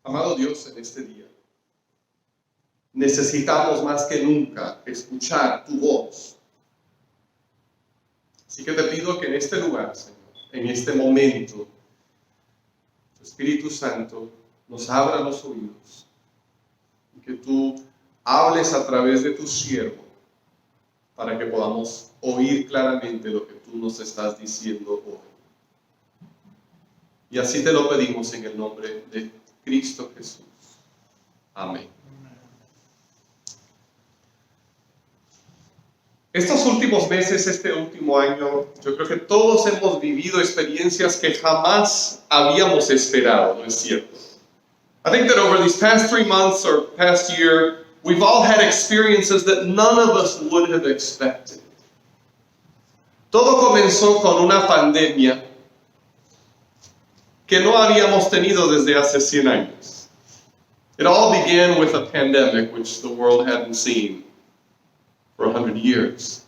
Amado Dios, en este día necesitamos más que nunca escuchar tu voz. Así que te pido que en este lugar, Señor, en este momento, tu Espíritu Santo nos abra los oídos y que tú hables a través de tu siervo para que podamos oír claramente lo que tú nos estás diciendo hoy. Y así te lo pedimos en el nombre de Cristo Jesús. Amén. Estos últimos meses, este último año, yo creo que todos hemos vivido experiencias que jamás habíamos esperado, ¿no es cierto? I think that over these past 3 months or past year, we've all had experiences that none of us would have expected. Todo comenzó con una pandemia que no habíamos tenido desde hace 100 años. It all began with a pandemic which the world hadn't seen for 100 years.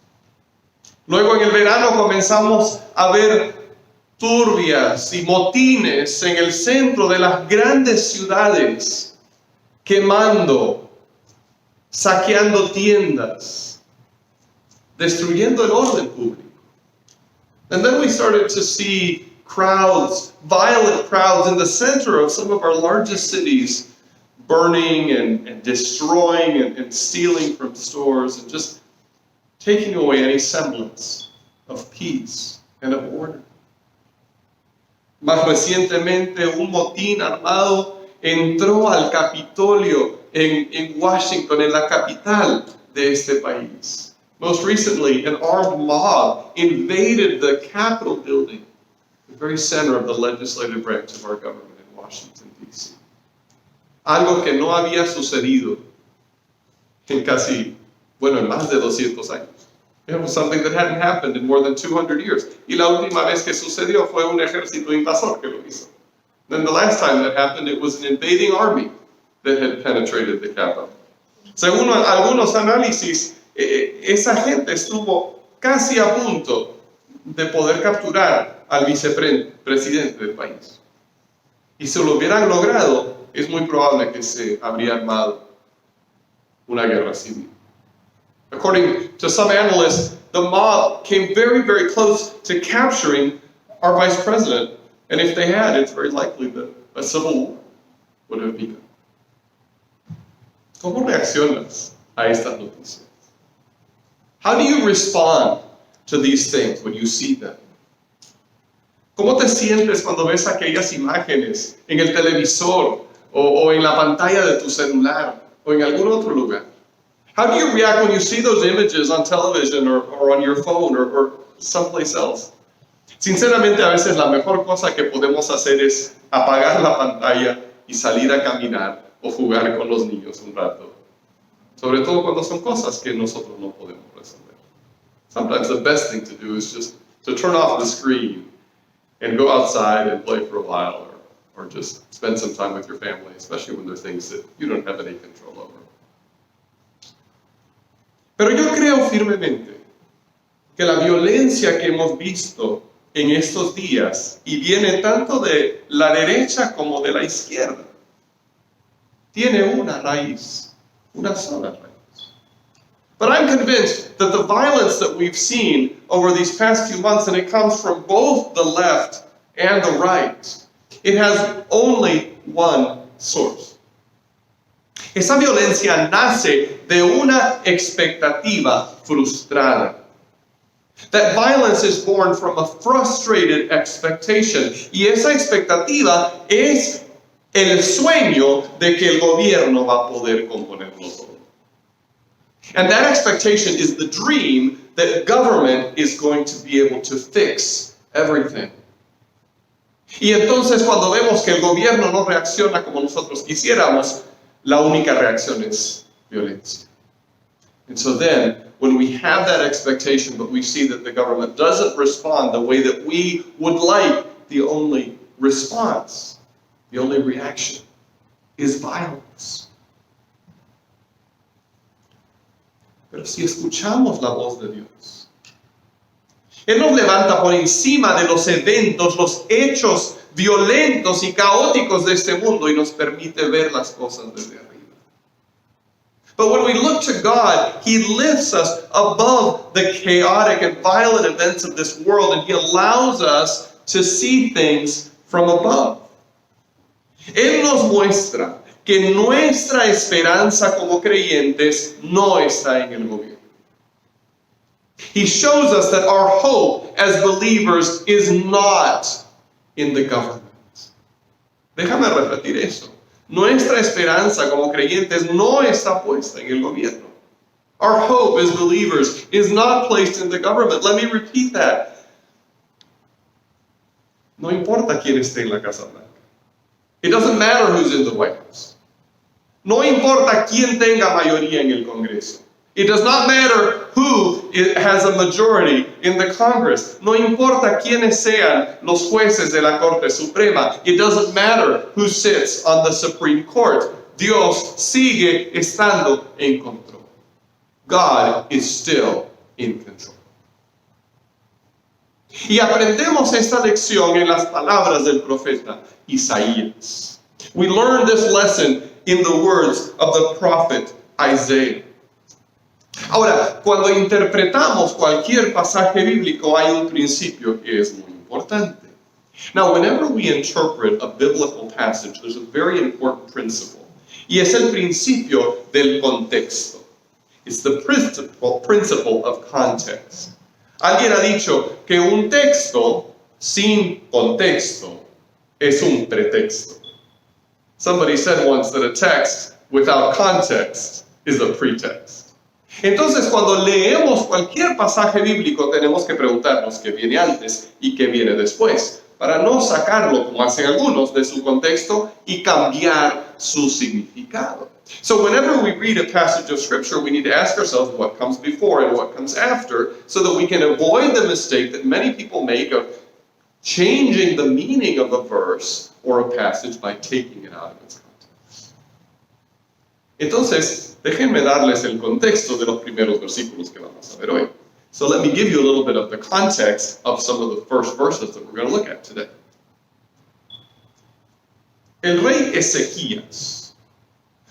Luego en el verano comenzamos a ver turbias y motines en el centro de las grandes ciudades, quemando, saqueando tiendas, destruyendo el orden público. And then we started to see crowds, violent crowds in the center of some of our largest cities, burning and destroying and stealing from stores and just taking away any semblance of peace and of order. Más recientemente, un motín armado entró al Capitolio en Washington, en la capital de este país. Most recently, an armed mob invaded the Capitol building, the very center of the legislative branch of our government in Washington, D.C. Algo que no había sucedido en en más de 200 años. It was something that hadn't happened in more than 200 years. Y la última vez que sucedió fue un ejército invasor que lo hizo. Then the last time that happened, it was an invading army that had penetrated the Capitol. Según algunos análisis, esa gente estuvo casi a punto de poder capturar al vicepresidente del país. Y si lo hubieran logrado, es muy probable que se habría armado una guerra civil. According to some analysts, the mob came very, very close to capturing our vice president. And if they had, it's very likely that a civil war would have begun. ¿Cómo reaccionas a estas noticias? How do you respond to these things when you see them? ¿Cómo te sientes cuando ves aquellas imágenes en el televisor o en la pantalla de tu celular o en algún otro lugar? How do you react when you see those images on television or on your phone or someplace else? Sinceramente, a veces la mejor cosa que podemos hacer es apagar la pantalla y salir a caminar o jugar con los niños un rato. Sobre todo cuando son cosas que nosotros no podemos resolver. Sometimes the best thing to do is just to turn off the screen and go outside and play for a while or just spend some time with your family, especially when there are things that you don't have any control over. Pero yo creo firmemente que la violencia que hemos visto en estos días, y viene tanto de la derecha como de la izquierda, tiene una raíz, una sola raíz. But I'm convinced that the violence that we've seen over these past few months, and it comes from both the left and the right, it has only one source. Esa violencia nace de una expectativa frustrada. That violence is born from a frustrated expectation. Y esa expectativa es el sueño de que el gobierno va a poder componerlo todo. And that expectation is the dream that government is going to be able to fix everything. Y entonces cuando vemos que el gobierno no reacciona como nosotros quisiéramos, la única reacción es violencia. And so then, when we have that expectation, but we see that the government doesn't respond the way that we would like, the only response, the only reaction is violence. Pero si escuchamos la voz de Dios, Él nos levanta por encima de los eventos, los hechos violentos y caóticos de este mundo y nos permite ver las cosas desde arriba. But when we look to God, He lifts us above the chaotic and violent events of this world, and He allows us to see things from above. Él nos muestra que nuestra esperanza como creyentes no está en el gobierno. He shows us that our hope as believers is not in the government. Déjame repetir eso. Nuestra esperanza como creyentes no está puesta en el gobierno. Our hope as believers is not placed in the government. Let me repeat that. No importa quién esté en la Casa Blanca. It doesn't matter who's in the White House. No importa quién tenga mayoría en el Congreso. It does not matter who has a majority in the Congress. No importa quiénes sean los jueces de la Corte Suprema. It doesn't matter who sits on the Supreme Court. Dios sigue estando en control. God is still in control. Y aprendemos esta lección en las palabras del profeta Isaías. We learn this lesson in the words of the prophet Isaiah. Ahora, cuando interpretamos cualquier pasaje bíblico, hay un principio que es muy importante. Now, whenever we interpret a biblical passage, there's a very important principle. Y es el principio del contexto. It's the principle of context. Alguien ha dicho que un texto sin contexto es un pretexto. Somebody said once that a text without context is a pretext. Entonces, cuando leemos cualquier pasaje bíblico, tenemos que preguntarnos qué viene antes y qué viene después, para no sacarlo, como hacen algunos, de su contexto y cambiar su significado. So whenever we read a passage of Scripture, we need to ask ourselves what comes before and what comes after, so that we can avoid the mistake that many people make of changing the meaning of a verse or a passage by taking it out of its context. Entonces, déjenme darles el contexto de los primeros versículos que vamos a ver hoy. So let me give you a little bit of the context of some of the first verses that we're going to look at today. El rey Ezequías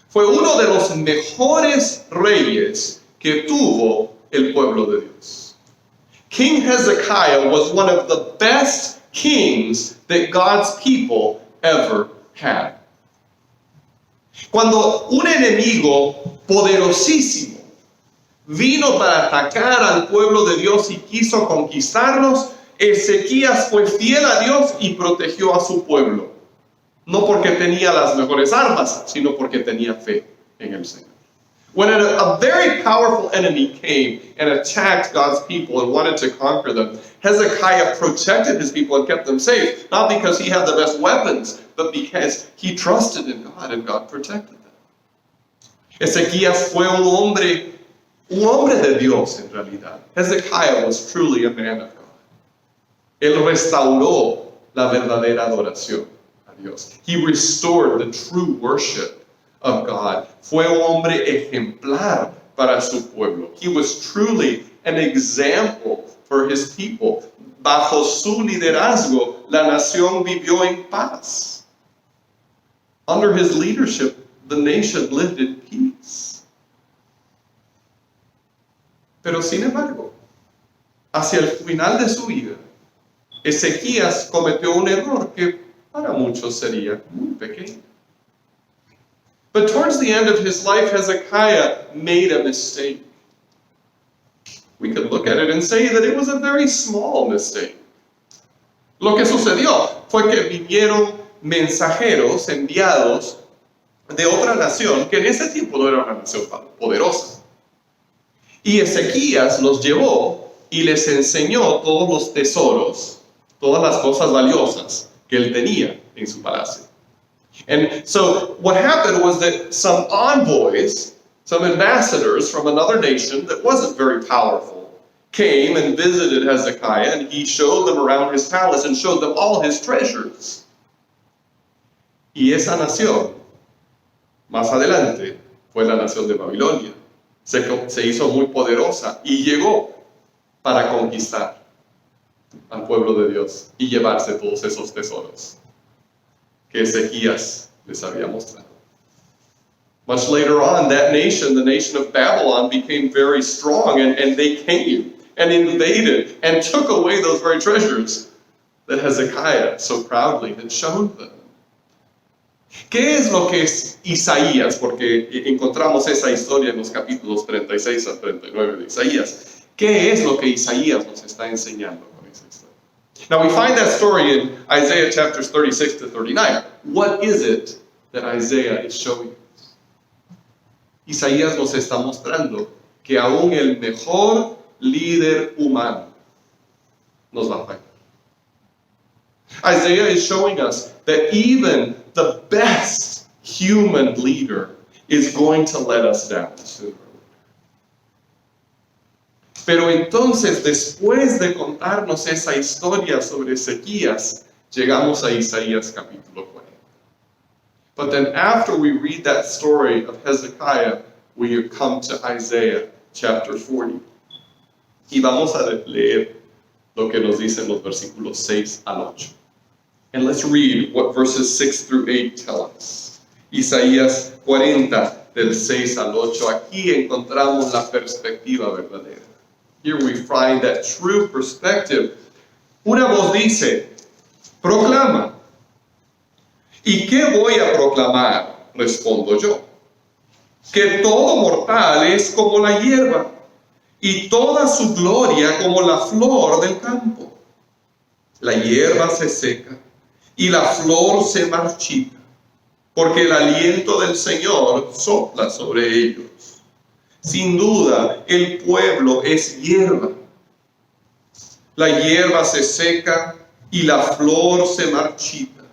fue uno de los mejores reyes que tuvo el pueblo de Dios. King Hezekiah was one of the best kings that God's people ever had. Cuando un enemigo poderosísimo vino para atacar al pueblo de Dios y quiso conquistarlos, Ezequías fue fiel a Dios y protegió a su pueblo. No porque tenía las mejores armas, sino porque tenía fe en el Señor. When a very powerful enemy came and attacked God's people and wanted to conquer them, Hezekiah protected his people and kept them safe, not because he had the best weapons, but because he trusted in God and God protected them. Ezequías fue un hombre de Dios en realidad. Hezekiah was truly a man of God. Él restauró la verdadera adoración a Dios. He restored the true worship of God. Fue un hombre ejemplar para su pueblo. He was truly an example for his people. Bajo su liderazgo, la nación vivió en paz. Under his leadership, the nation lived in peace. Pero sin embargo, hacia el final de su vida, Ezequías cometió un error que para muchos sería muy pequeño. But towards the end of his life, Hezekiah made a mistake. We could look at it and say that it was a very small mistake. Lo que sucedió fue que vinieron mensajeros enviados de otra nación que en ese tiempo no era una nación tan poderosa. Y Ezequías los llevó y les enseñó todos los tesoros, todas las cosas valiosas que él tenía en su palacio. And so what happened was that some envoys, some ambassadors from another nation that wasn't very powerful, came and visited Hezekiah, and he showed them around his palace and showed them all his treasures. Y esa nación, más adelante, fue la nación de Babilonia. Se hizo muy poderosa y llegó para conquistar. al pueblo de Dios y llevarse todos esos tesoros que Ezequías les había mostrado. Much later on, that nation, the nation of Babylon, became very strong, and they came and invaded and took away those very treasures that Hezekiah so proudly had shown them. ¿Qué es lo que es Isaías? Porque encontramos esa historia en los capítulos 36 al 39 de Isaías. ¿Qué es lo que Isaías nos está enseñando con esa historia? Now we find that story in Isaiah chapters 36 to 39. What is it that Isaiah is showing us? Isaías nos está mostrando que aún el mejor líder humano nos va a fallar. Isaiah is showing us that even the best human leader is going to let us down sooner or later. Pero entonces, después de contarnos esa historia sobre Ezequías, llegamos a Isaías capítulo 40. But then after we read that story of Hezekiah, we come to Isaiah chapter 40. Y vamos a leer lo que nos dicen los versículos 6 al 8. And let's read what verses 6 through 8 tell us. Isaías 40, del 6 al 8. Aquí encontramos la perspectiva verdadera. Here we find that true perspective. Una voz dice, proclama. ¿Y qué voy a proclamar? Respondo yo. Que todo mortal es como la hierba, y toda su gloria como la flor del campo. La hierba se seca, y la flor se marchita, porque el aliento del Señor sopla sobre ellos. Sin duda, el pueblo es hierba. La hierba se seca y la flor se marchita.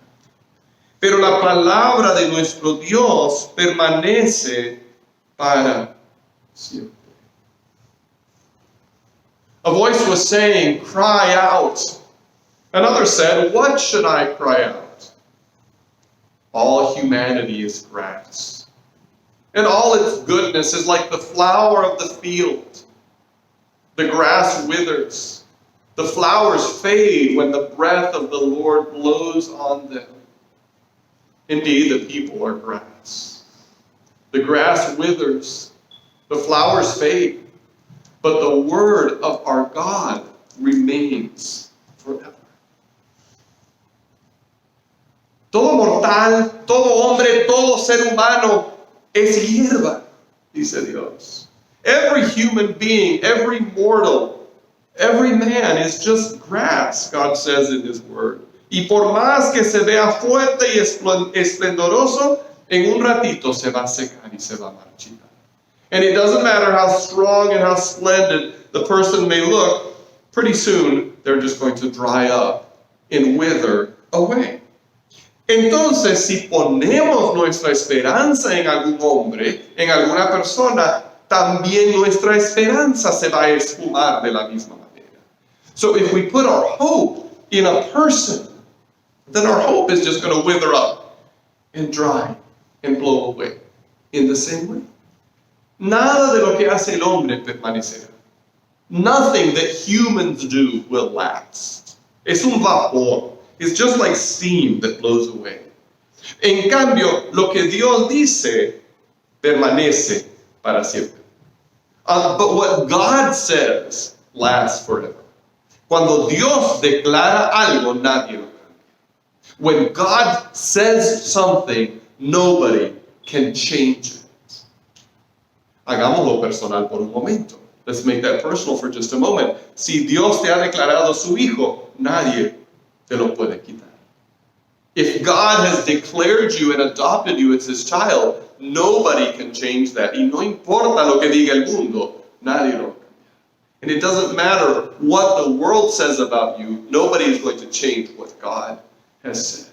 Pero la palabra de nuestro Dios permanece para siempre. A voice was saying, cry out. Another said, what should I cry out? All humanity is grass, and all its goodness is like the flower of the field. The grass withers, the flowers fade when the breath of the Lord blows on them. Indeed, the people are grass. The grass withers, the flowers fade, but the word of our God remains forever. Todo mortal, todo hombre, todo ser humano es hierba, dice Dios. Every human being, every mortal, every man is just grass, God says in His Word. Y por más que se vea fuerte y esplendoroso, en un ratito se va a secar y se va a marchitar. And it doesn't matter how strong and how splendid the person may look, pretty soon they're just going to dry up and wither away. Entonces, si ponemos nuestra esperanza en algún hombre, en alguna persona, también nuestra esperanza se va a esfumar de la misma manera. So if we put our hope in a person, then our hope is just going to wither up and dry and blow away in the same way. Nada de lo que hace el hombre permanecerá. Nothing that humans do will last. Es un vapor. It's just like steam that blows away. En cambio, lo que Dios dice permanece para siempre. But what God says lasts forever. Cuando Dios declara algo, nadie lo cambia. When God says something, nobody can change it. Hagámoslo personal por un momento. Let's make that personal for just a moment. Si Dios te ha declarado su hijo, nadie te lo puede quitar. If God has declared you and adopted you as His child, nobody can change that. Y no importa lo que diga el mundo, nadie lo cambia. And it doesn't matter what the world says about you, nobody is going to change what God has said.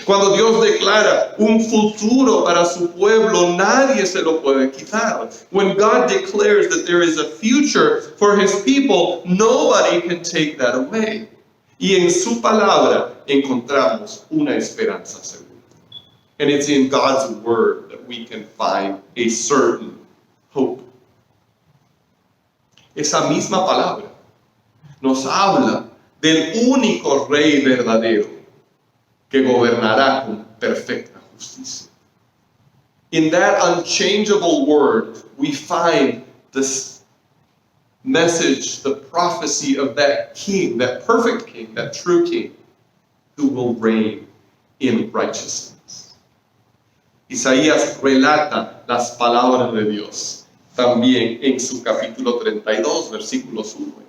Cuando Dios declara un futuro para su pueblo, nadie se lo puede quitar. When God declares that there is a future for His people, nobody can take that away. Y en su palabra encontramos una esperanza segura. And it's in God's word that we can find a certain hope. Esa misma palabra nos habla del único rey verdadero que gobernará con perfecta justicia. In that unchangeable word, we find this message, the prophecy of that king, that perfect king, that true king, who will reign in righteousness. Isaías relata las palabras de Dios también en su capítulo 32, versículos 1 y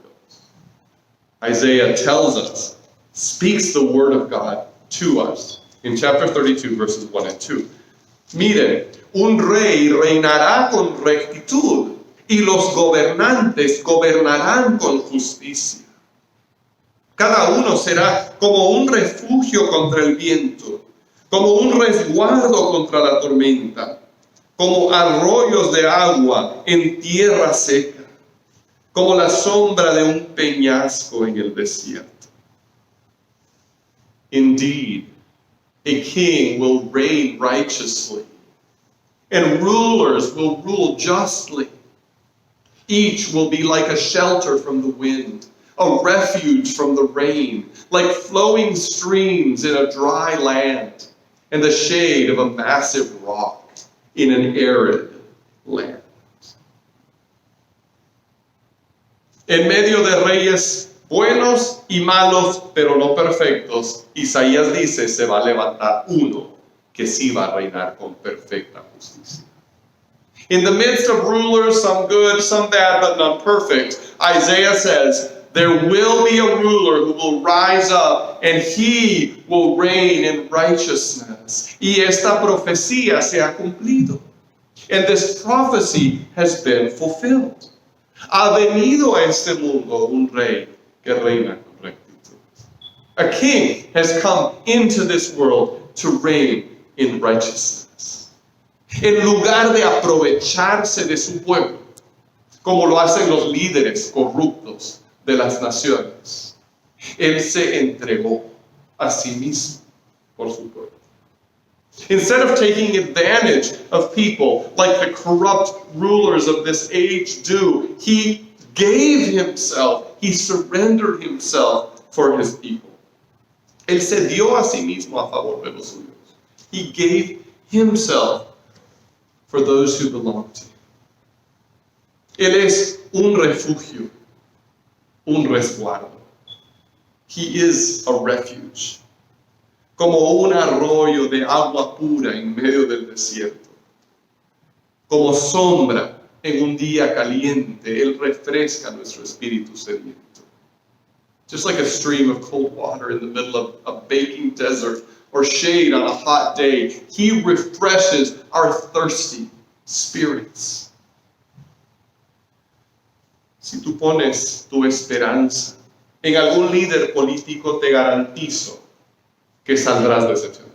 2. Isaiah tells us, speaks the word of God to us in chapter 32, verses 1 and 2. Miren, un rey reinará con rectitud y los gobernantes gobernarán con justicia. Cada uno será como un refugio contra el viento, como un resguardo contra la tormenta, como arroyos de agua en tierra seca, como la sombra de un peñasco en el desierto. Indeed, a king will reign righteously, and rulers will rule justly. Each will be like a shelter from the wind, a refuge from the rain, like flowing streams in a dry land, and the shade of a massive rock in an arid land. En medio de reyes buenos y malos, pero no perfectos, Isaías dice, se va a levantar uno que sí va a reinar con perfecta justicia. In the midst of rulers, some good, some bad, but none perfect, Isaiah says, there will be a ruler who will rise up and he will reign in righteousness. Y esta profecía se ha cumplido. And this prophecy has been fulfilled. Ha venido a este mundo un rey que reina con rectitud. A king has come into this world to reign in righteousness. En lugar de aprovecharse de su pueblo, como lo hacen los líderes corruptos de las naciones, él se entregó a sí mismo por su pueblo. Instead of taking advantage of people like the corrupt rulers of this age do, he gave himself, he surrendered himself for his people. Él se dio a sí mismo a favor de los suyos. He gave himself for those who belong to him. Él es un refugio, un resguardo. He is a refuge. Como un arroyo de agua pura en medio del desierto. Como sombra en un día caliente, Él refresca nuestro espíritu sediento. Just like a stream of cold water in the middle of a baking desert or shade on a hot day, He refreshes our thirsty spirits. Si tú pones tu esperanza en algún líder político, te garantizo que saldrás decepcionado.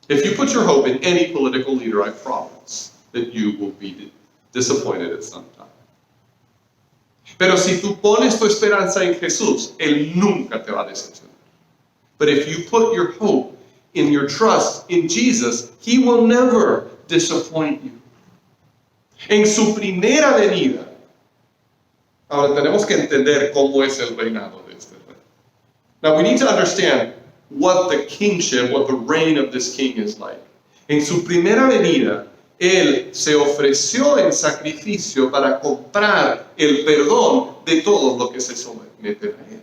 If you put your hope in any political leader, I promise that you will be disappointed at some time. Pero si tú pones tu esperanza en Jesús, Él nunca te va a decepcionar. But if you put your hope in your trust in Jesus, He will never disappoint you. En su primera venida, ahora tenemos que entender cómo es el reinado de este rey. Now we need to understand what the kingship, what the reign of this king is like. En su primera venida, Él se ofreció en sacrificio para comprar el perdón de todos los que se someten a Él.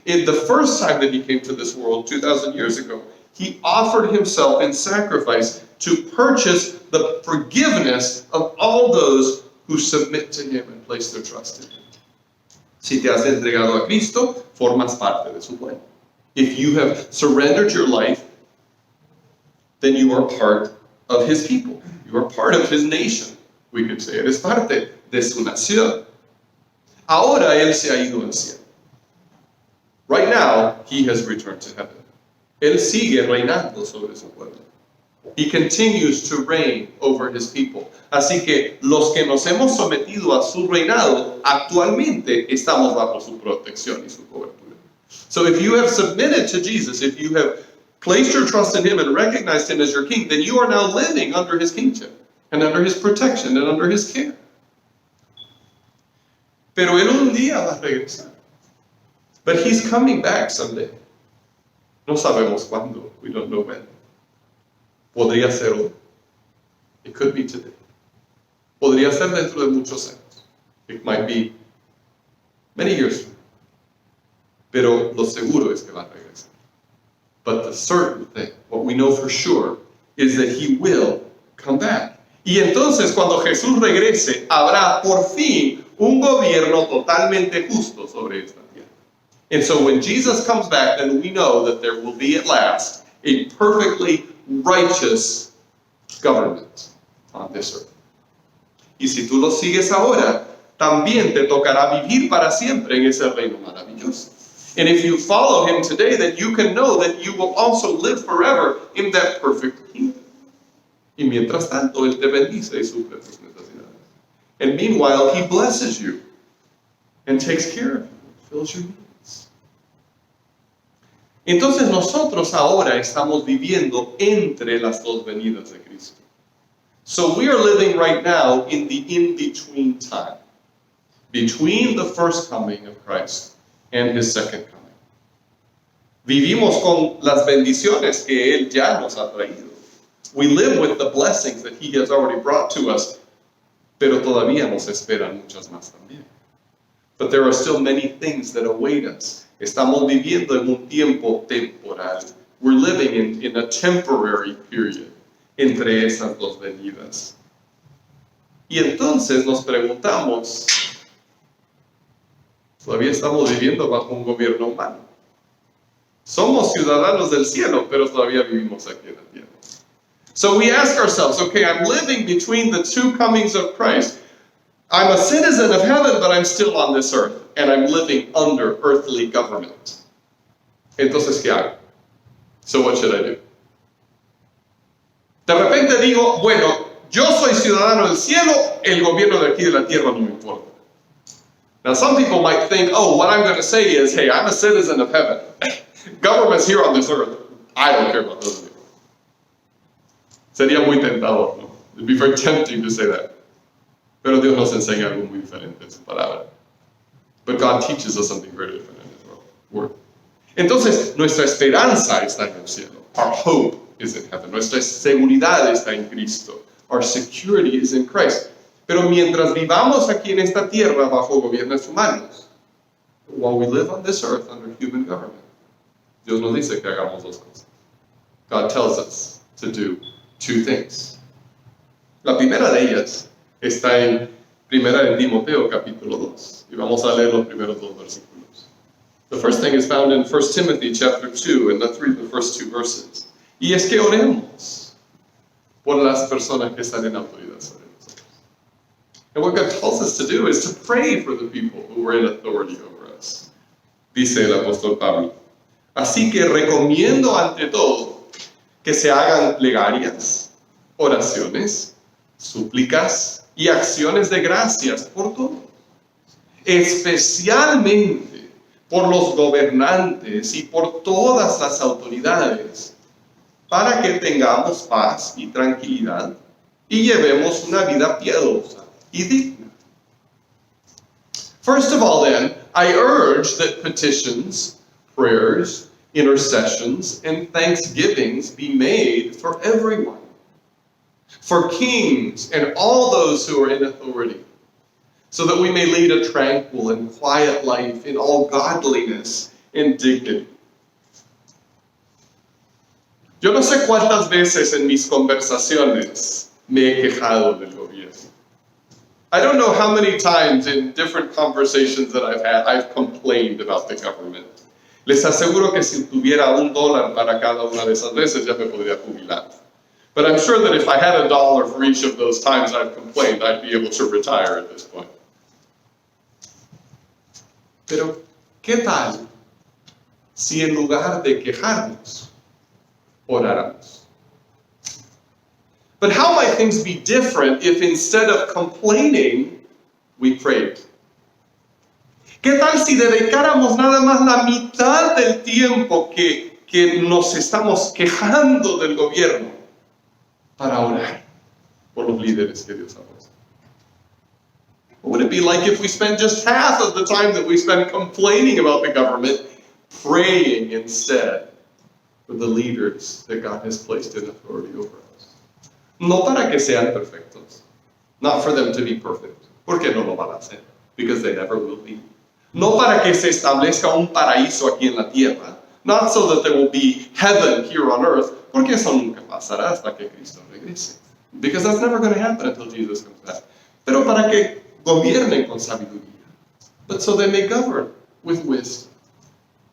In the first time that He came to this world 2,000 years ago, He offered Himself in sacrifice to purchase the forgiveness of all those who submit to Him and place their trust in Him. Si te has entregado a Cristo, formas parte de su pueblo. If you have surrendered your life, then you are part of His people. You are part of His nation. We could say eres parte de su nación. Ahora Él se ha ido al cielo. Right now, He has returned to heaven. Él sigue reinando sobre su pueblo. He continues to reign over His people. Así que los que nos hemos sometido a su reinado, actualmente estamos bajo su protección y su cobertura. So if you have submitted to Jesus, if you have placed your trust in Him and recognized Him as your King, then you are now living under His kingship and under His protection and under His care. Pero Él un día va a regresar. But he's coming back someday. No sabemos cuándo. We don't know when. Podría ser hoy. It could be today. Podría ser dentro de muchos años. It might be many years from now. Pero lo seguro es que va a regresar. But the certain thing, what we know for sure, is that he will come back. Y entonces cuando Jesús regrese, habrá por fin un gobierno totalmente justo sobre esta tierra. And so when Jesus comes back, then we know that there will be at last a perfectly righteous government on this earth. Y si tú lo sigues ahora, también te tocará vivir para siempre en ese reino maravilloso. And if you follow him today, then you can know that you will also live forever in that perfect kingdom. Y mientras tanto, él te bendice y suple tus necesidades. And meanwhile, he blesses you and takes care of you, fills your needs. Entonces nosotros ahora estamos viviendo entre las dos venidas de Cristo. So we are living right now in the in-between time, between the first coming of Christ and his second coming. Vivimos con las bendiciones que él ya nos ha traído. We live with the blessings that he has already brought to us, pero todavía nos esperan muchas más también. But there are still many things that await us. Estamos viviendo en un tiempo temporal. We're living in a temporary period entre esas dos venidas. Y entonces nos preguntamos, todavía estamos viviendo bajo un gobierno humano. Somos ciudadanos del cielo, pero todavía vivimos aquí en la tierra. So we ask ourselves, okay, I'm living between the two comings of Christ. I'm a citizen of heaven, but I'm still on this earth, and I'm living under earthly government. Entonces, ¿qué hago? So what should I do? De repente digo, bueno, yo soy ciudadano del cielo, el gobierno de aquí de la tierra no me importa. Now some people might think, oh, what I'm going to say is, hey, I'm a citizen of heaven. Government's here on this earth. I don't care about those people. Sería muy tentador, ¿no? It'd be very tempting to say that. Pero Dios nos enseña algo muy diferente en su palabra. But God teaches us something very different in his word. Entonces, nuestra esperanza está en el cielo. Our hope is in heaven. Nuestra seguridad está en Cristo. Our security is in Christ. Pero mientras vivamos aquí en esta tierra bajo gobiernos humanos, while we live on this earth under human government, Dios nos dice que hagamos dos cosas. God tells us to do two things. La primera de ellas está en Primera de Timoteo capítulo 2. Y vamos a leer los primeros dos versículos. The first thing is found in 1 Timothy chapter 2, and let's read the first two verses. Y es que oremos por las personas que están en autoridad sobre nosotros. And what God tells us to do is to pray for the people who are in authority over us. Dice el apóstol Pablo. Así que recomiendo ante todo que se hagan plegarias, oraciones, súplicas y acciones de gracias por todo, especialmente por los gobernantes y por todas las autoridades, para que tengamos paz y tranquilidad y llevemos una vida piadosa y digna. First of all, then, I urge that petitions, prayers, intercessions, and thanksgivings be made for everyone, for kings and all those who are in authority, so that we may lead a tranquil and quiet life in all godliness and dignity. Yo no sé cuántas veces en mis conversaciones me he quejado del gobierno. I don't know how many times in different conversations that I've had, I've complained about the government. Les aseguro que si tuviera $1 para cada una de esas veces ya me podría jubilar. But I'm sure that if I had $1 for each of those times I've complained, I'd be able to retire at this point. Pero, ¿qué tal si en lugar de quejarnos, oráramos? But how might things be different if instead of complaining, we prayed? ¿Qué tal si dedicáramos nada más la mitad del tiempo que nos estamos quejando del gobierno para orar por los líderes que Dios ha puesto? What would it be like if we spent just half of the time that we spend complaining about the government, praying instead for the leaders that God has placed in authority over us? No para que sean perfectos, not for them to be perfect, porque no lo van a hacer, because they never will be. No para que se establezca un paraíso aquí en la tierra, not so that there will be heaven here on earth, porque eso nunca pasará hasta que Cristo regrese. Because that's never going to happen until Jesus comes back. Pero para que gobiernen con sabiduría. But so they may govern with wisdom.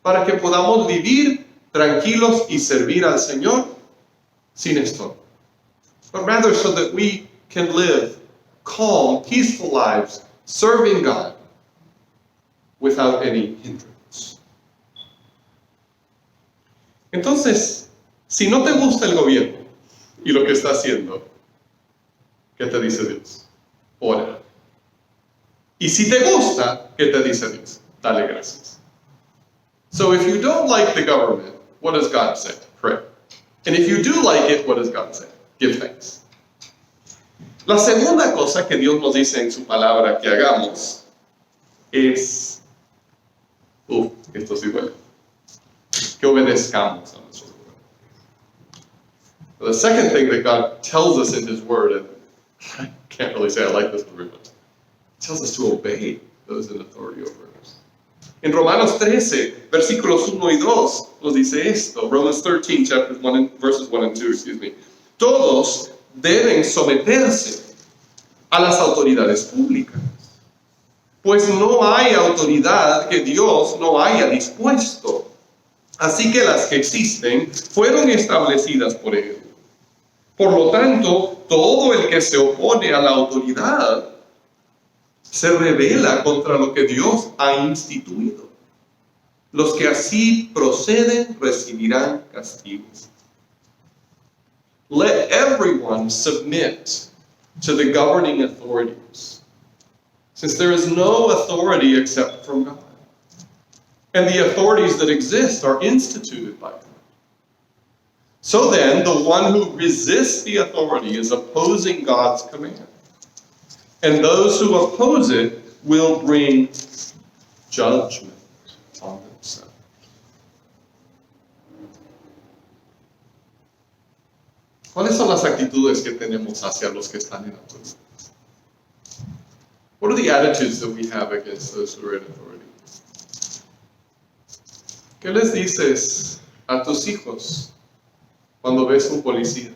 Para que podamos vivir tranquilos y servir al Señor sin estorbo. But rather so that we can live calm, peaceful lives, serving God without any hindrance. Entonces, si no te gusta el gobierno y lo que está haciendo, ¿qué te dice Dios? Ora. Y si te gusta, ¿qué te dice Dios? Dale gracias. So if you don't like the government, what does God say? Pray. And if you do like it, what does God say? Give thanks. La segunda cosa que Dios nos dice en su palabra que hagamos es, esto sí duele, que obedezcamos a nuestro gobierno. The second thing that God tells us in His Word, and I can't really say I like this very much, He tells us to obey those in authority over us. En Romanos 13, versículos 1 y 2, nos dice esto. Romans 13, verses 1 and 2, excuse me. Todos deben someterse a las autoridades públicas, pues no hay autoridad que Dios no haya dispuesto. Así que las que existen fueron establecidas por Él. Por lo tanto, todo el que se opone a la autoridad se rebela contra lo que Dios ha instituido. Los que así proceden recibirán castigos. Let everyone submit to the governing authorities, since there is no authority except from God. And the authorities that exist are instituted by God. So then, the one who resists the authority is opposing God's command. And those who oppose it will bring judgment on themselves. ¿Cuáles son las actitudes que tenemos hacia los que están en autoridad? What are the attitudes that we have against those who are in authority? ¿Qué les dices a tus hijos cuando ves un policía?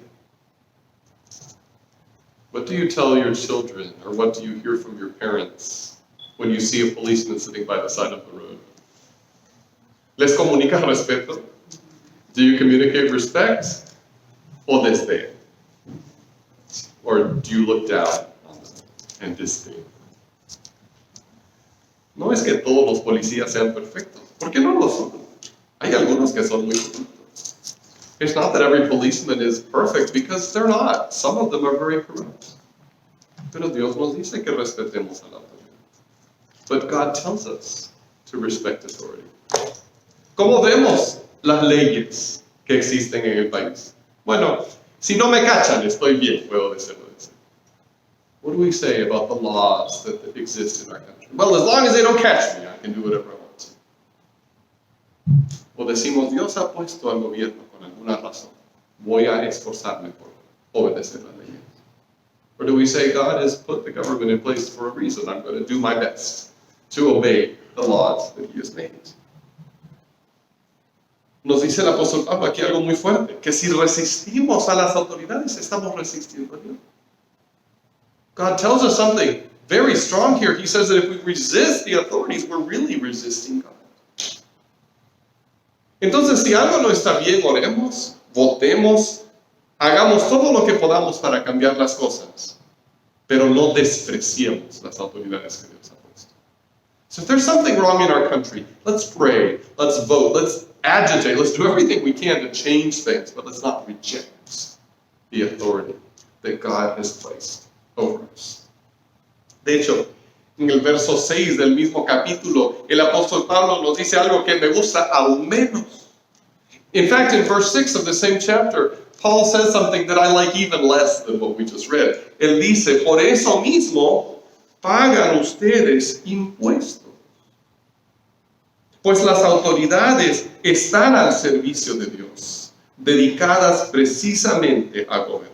What do you tell your children, or what do you hear from your parents when you see a policeman sitting by the side of the road? ¿Les comunicas respeto? Do you communicate respect? O desdén? Or do you look down on them and disdain? No es que todos los policías sean perfectos, porque no lo son. Hay algunos que son muy corruptos. It's not that every policeman is perfect, because they're not. Some of them are very corrupt. Pero Dios nos dice que respetemos a la autoridad. But God tells us to respect authority. ¿Cómo vemos las leyes que existen en el país? Bueno, si no me cachan, estoy bien, puedo decirlo. What do we say about the laws that exist in our country? Well, as long as they don't catch me, I can do whatever I want to. O decimos, Dios ha puesto al gobierno con alguna razón. Voy a esforzarme por obedecer las leyes. Or do we say, God has put the government in place for a reason. I'm going to do my best to obey the laws that He has made. Nos dice el apóstol Pablo aquí algo muy fuerte, que si resistimos a las autoridades, estamos resistiendo a Dios. God tells us something very strong here. He says that if we resist the authorities, we're really resisting God. Entonces, si algo no está bien, oremos, votemos, hagamos todo lo que podamos para cambiar las cosas, pero no despreciemos las autoridades que Dios ha puesto. So if there's something wrong in our country, let's pray, let's vote, let's agitate, let's do everything we can to change things, but let's not reject the authority that God has placed over us. De hecho, en el verso 6 del mismo capítulo, el apóstol Pablo nos dice algo que me gusta aún menos. In fact, in verse 6 of the same chapter, Paul says something that I like even less than what we just read. Él dice, por eso mismo, pagan ustedes impuestos? Pues las autoridades están al servicio de Dios, dedicadas precisamente a gobernar.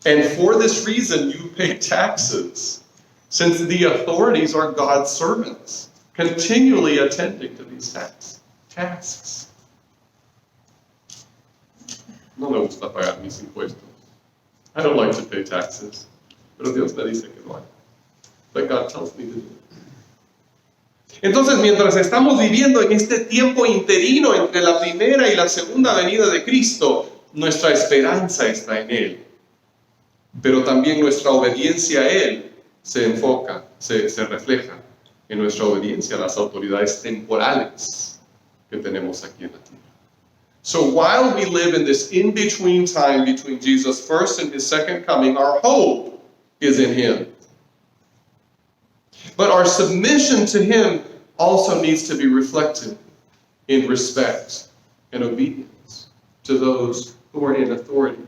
And for this reason you pay taxes, since the authorities are God's servants, continually attending to these tasks. No me gusta pagar mis impuestos. I don't like to pay taxes. Pero Dios me dice que no hay. But God tells me to do it. Entonces, mientras estamos viviendo en este tiempo interino entre la primera y la segunda venida de Cristo, nuestra esperanza está en Él. Pero también nuestra obediencia a Él se enfoca, se refleja en nuestra obediencia a las autoridades temporales que tenemos aquí en la tierra. So while we live in this in-between time between Jesus' first and His second coming, our hope is in Him. But our submission to Him also needs to be reflected in respect and obedience to those who are in authority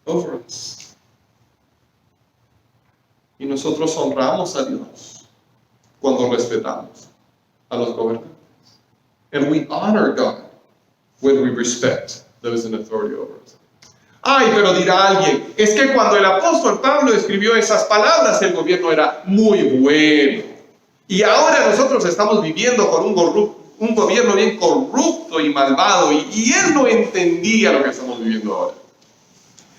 over us. Y nosotros honramos a Dios cuando respetamos a los gobernantes. And we honor God when we respect those in authority over us. Ay, pero dirá alguien, es que cuando el apóstol Pablo escribió esas palabras, el gobierno era muy bueno. Y ahora nosotros estamos viviendo con un gobierno bien corrupto y malvado, y él no entendía lo que estamos viviendo ahora.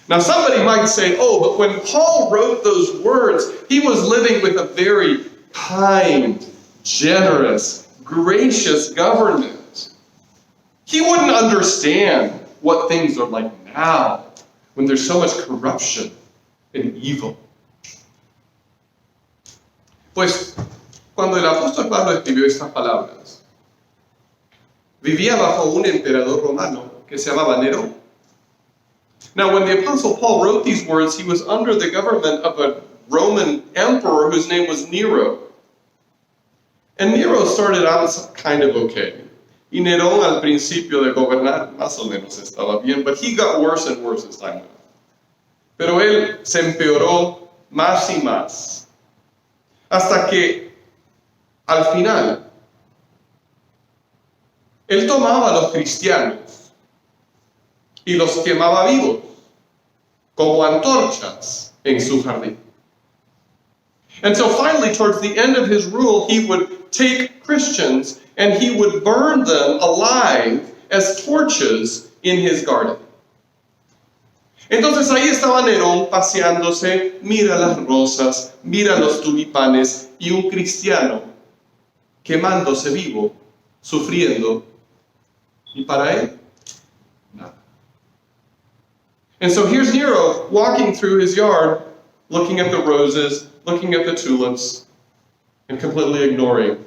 Now somebody might say, oh, but when Paul wrote those words, he was living with a very kind, generous, gracious government. He wouldn't understand what things are like now, when there's so much corruption and evil. Pues, cuando el apóstol Pablo escribió estas palabras, vivía bajo un emperador romano que se llamaba Nerón. Now, when the apostle Paul wrote these words, he was under the government of a Roman emperor whose name was Nero. And Nero started out kind of okay. Y Nerón al principio de gobernar más o menos estaba bien, but he got worse and worse as time went on. Pero él se empeoró más y más, hasta que al final él tomaba a los cristianos y los quemaba vivos como antorchas en su jardín. And so finally, towards the end of his rule, he would take Christians and he would burn them alive as torches in his garden. Entonces ahí estaba Nerón paseándose, mira las rosas, mira los tulipanes, y un cristiano quemándose vivo, sufriendo, y para él, nada. And so here's Nero walking through his yard, looking at the roses, looking at the tulips, and completely ignoring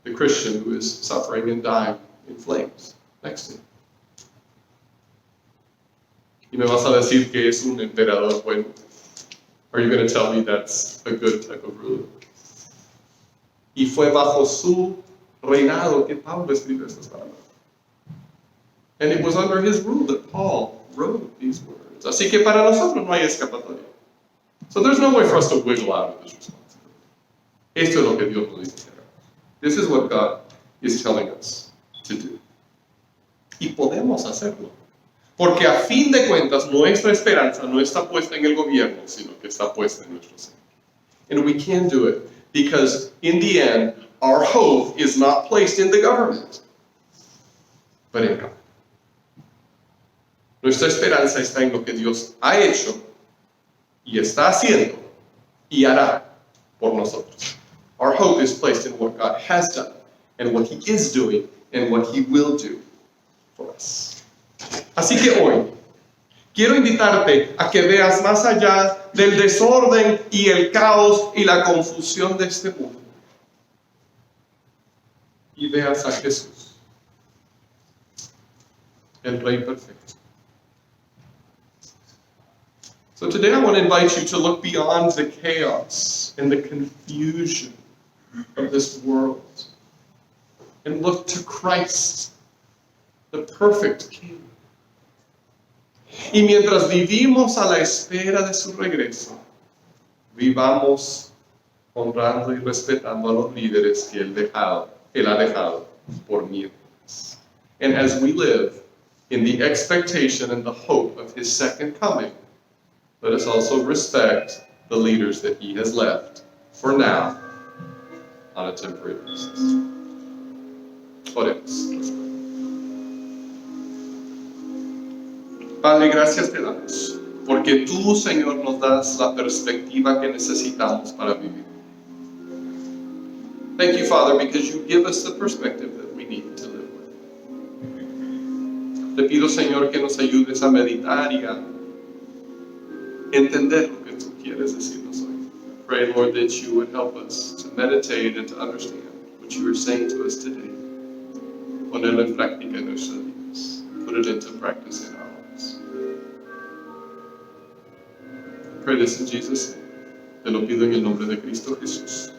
the Christian who is suffering and dying in flames next to him. Y me vas a decir que es un emperador bueno. Are you going to tell me that's a good type of ruler? Y fue bajo su reinado que Pablo escribió estas palabras. And it was under his rule that Paul wrote these words. Así que para nosotros no hay escapatoria. So there's no way for us to wiggle out of this responsibility. Esto es lo que Dios nos dice. This is what God is telling us to do. Y podemos hacerlo. Porque a fin de cuentas, nuestra esperanza no está puesta en el gobierno, sino que está puesta en nuestro Señor. And we can do it because in the end, our hope is not placed in the government, but in God. Nuestra esperanza está en lo que Dios ha hecho y está haciendo y hará por nosotros. Our hope is placed in what God has done and what He is doing and what He will do for us. Así que hoy quiero invitarte a que veas más allá del desorden y el caos y la confusión de este mundo y veas a Jesús, el Rey perfecto. So today I want to invite you to look beyond the chaos and the confusion of this world and look to Christ, the perfect King. Y mientras vivimos a la espera de su regreso, vivamos honrando y respetando a los líderes que Él ha dejado por mientras. And as we live in the expectation and the hope of His second coming, let us also respect the leaders that He has left for now on a temporary basis. Oremos. Padre, gracias te damos, porque tú, Señor, nos das la perspectiva que necesitamos para vivir. Thank you, Father, because you give us the perspective that we need to live with. Te pido, Señor, que nos ayudes a meditar y a entender lo que tú quieres decirnos hoy. I pray, Lord, that you would help us to meditate and to understand what you are saying to us today. Ponerlo en práctica en nuestras vidas. Put it into practice in our lives. I pray this in Jesus' name. Te lo pido en el nombre de Cristo Jesús.